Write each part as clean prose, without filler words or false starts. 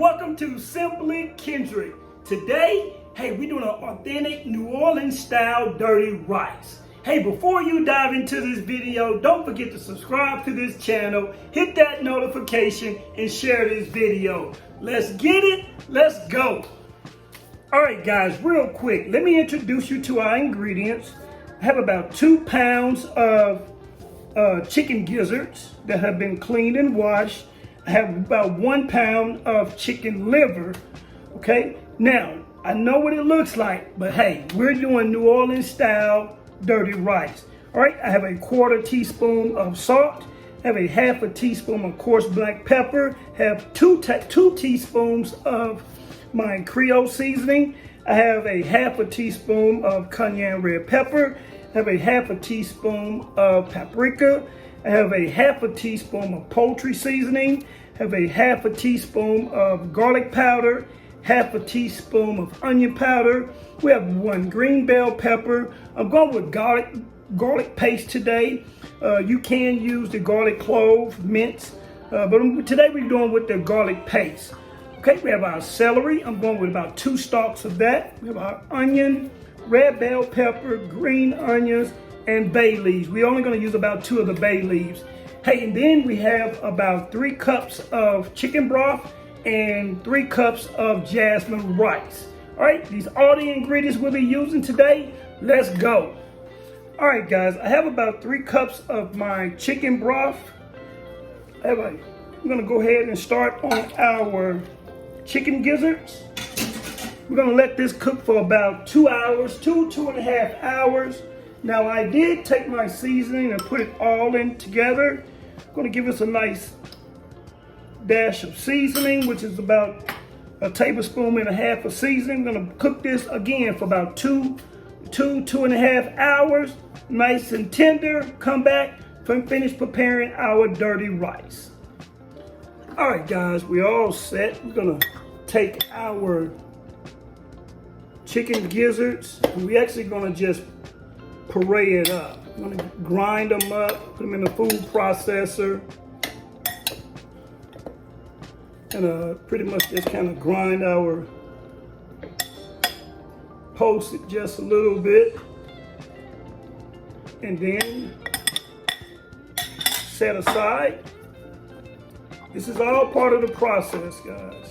welcome to Simply Kendrick. Today, we're doing an authentic New Orleans style dirty rice. Before you dive into this video, don't forget to subscribe to this channel, hit that notification, and share this video. Let's get it, let's go. All right, guys, real quick, let me introduce you to our ingredients. I have about 2 pounds of chicken gizzards that have been cleaned and washed. I have about 1 pound of chicken liver. Okay, now I know what it looks like, but hey, we're doing New Orleans style dirty rice. All right, I have a 1/4 teaspoon of salt, I have a 1/2 teaspoon of coarse black pepper, have 2 teaspoons of my Creole seasoning, I have a 1/2 teaspoon of cayenne red pepper, I have a 1/2 teaspoon of paprika, I have a 1/2 teaspoon of poultry seasoning, I have a 1/2 teaspoon of garlic powder, 1/2 teaspoon of onion powder. We have 1 green bell pepper. I'm going with garlic paste today. You can use the garlic clove mince, but today we're doing with the garlic paste. Okay, we have our celery. I'm going with about 2 stalks of that. We have our onion, red bell pepper, green onions, and bay leaves. We're only going to use about 2 of the bay leaves. And then we have about 3 cups of chicken broth and 3 cups of jasmine rice. All right, these are all the ingredients we'll be using today. Let's go. All right, guys, I have about 3 cups of my chicken broth. I'm gonna go ahead and start on our chicken gizzards. We're gonna let this cook for about 2 hours, 2.5 hours. Now I did take my seasoning and put it all in together. I'm gonna give us a nice dash of seasoning, which is about 1.5 tablespoons of seasoning. I'm gonna cook this again for about 2.5 hours, nice and tender. Come back, finish preparing our dirty rice. All right, guys, we're all set. We're gonna take our chicken gizzards, and we're actually gonna just puree it up. I'm gonna grind them up, put them in the food processor, and pretty much just kind of grind our post it just a little bit, and then set aside. This is all part of the process, guys.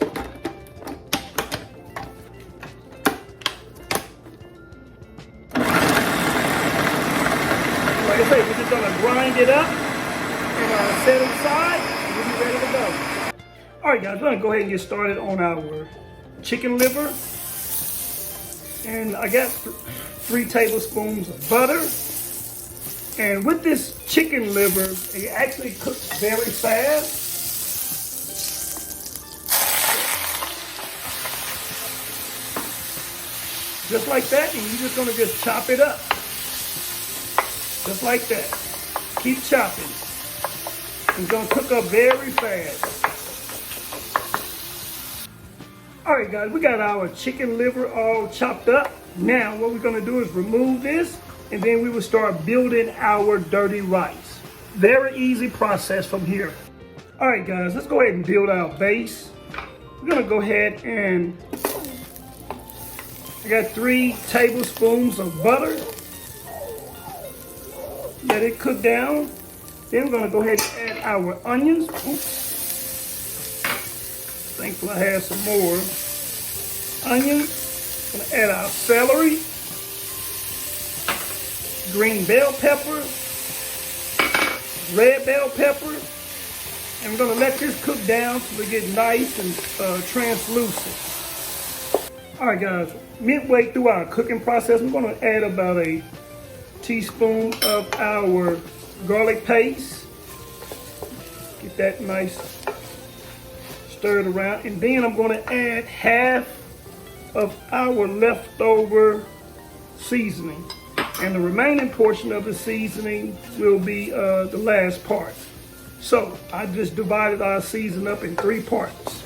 Like I say, we're just gonna grind it up and set it aside, and we'll be ready to go. All right, guys, we're gonna go ahead and get started on our chicken liver. And I got 3 tablespoons of butter. And with this chicken liver, it actually cooks very fast. Just like that, and you're just gonna just chop it up. Just like that. Keep chopping. It's gonna cook up very fast. All right, guys, we got our chicken liver all chopped up. Now, what we're gonna do is remove this, and then we will start building our dirty rice. Very easy process from here. All right, guys, let's go ahead and build our base. We're gonna go ahead and I got 3 tablespoons of butter. Let it cook down. Then we're gonna go ahead and add our onions. Oops. Thankful I had some more onions. Gonna add our celery, green bell pepper, red bell pepper, and we're gonna let this cook down till it gets nice and translucent. All right, guys, midway through our cooking process, I'm gonna add about a teaspoon of our garlic paste. Get that nice stirred around, and then I'm going to add 1/2 of our leftover seasoning, and the remaining portion of the seasoning will be the last part. So I just divided our season up in 3 parts.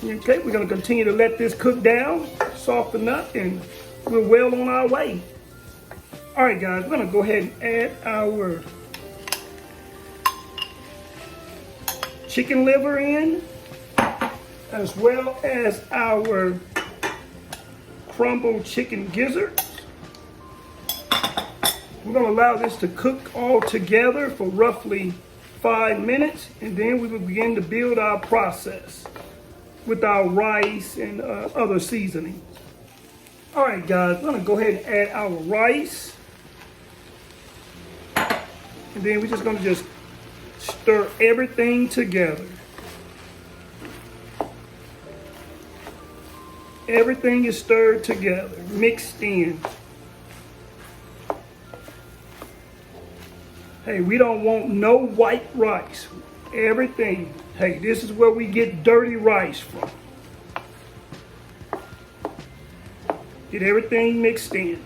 Okay, we're going to continue to let this cook down, soften up, and we're well on our way. All right, guys, we're going to go ahead and add our chicken liver in. as well as our crumbled chicken gizzards. We're going to allow this to cook all together for roughly 5 minutes, and then we will begin to build our process with our rice and other seasonings. All right, guys, I'm going to go ahead and add our rice. And then we're just going to just stir everything together. Everything is stirred together, mixed in. Hey, we don't want no white rice. Everything. Hey, this is where we get dirty rice from. Get everything mixed in.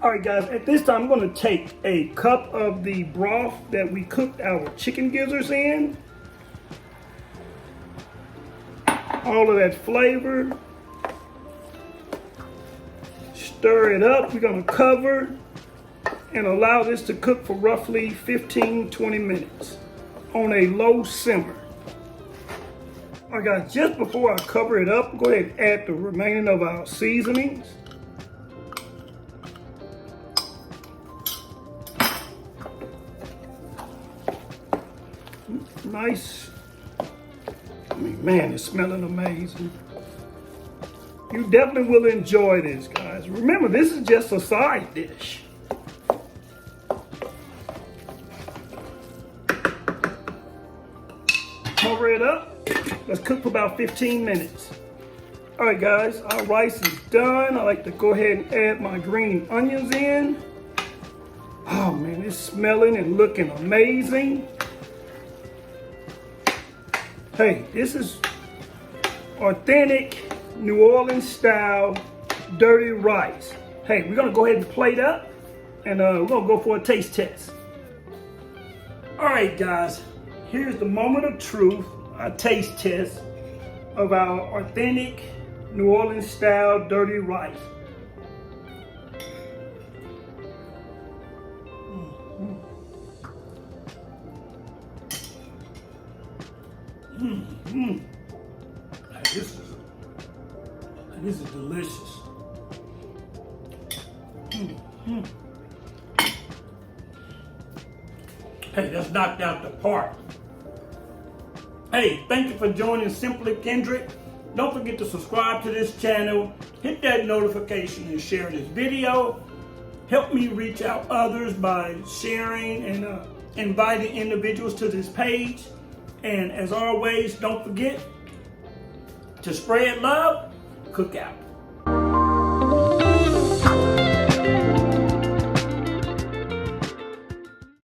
All right, guys, at this time, I'm going to take a cup of the broth that we cooked our chicken gizzards in. All of that flavor. Stir it up. We're going to cover and allow this to cook for roughly 15-20 minutes on a low simmer. All right, guys, just before I cover it up, go ahead and add the remaining of our seasonings. Nice. I mean, man, it's smelling amazing. You definitely will enjoy this, guys. Remember, this is just a side dish. Cover it up. Let's cook for about 15 minutes. All right, guys, our rice is done. I like to go ahead and add my green onions in. Oh, man, it's smelling and looking amazing. Hey, this is authentic New Orleans style dirty rice. Hey, we're gonna go ahead and plate up and we're gonna go for a taste test. All right, guys, here's the moment of truth, a taste test of our authentic New Orleans style dirty rice. This is delicious. Hey, that's knocked out the park. Hey, thank you for joining Simply Kendrick. Don't forget to subscribe to this channel, hit that notification and share this video. Help me reach out others by sharing and inviting individuals to this page. And as always, don't forget to spread love, cook out.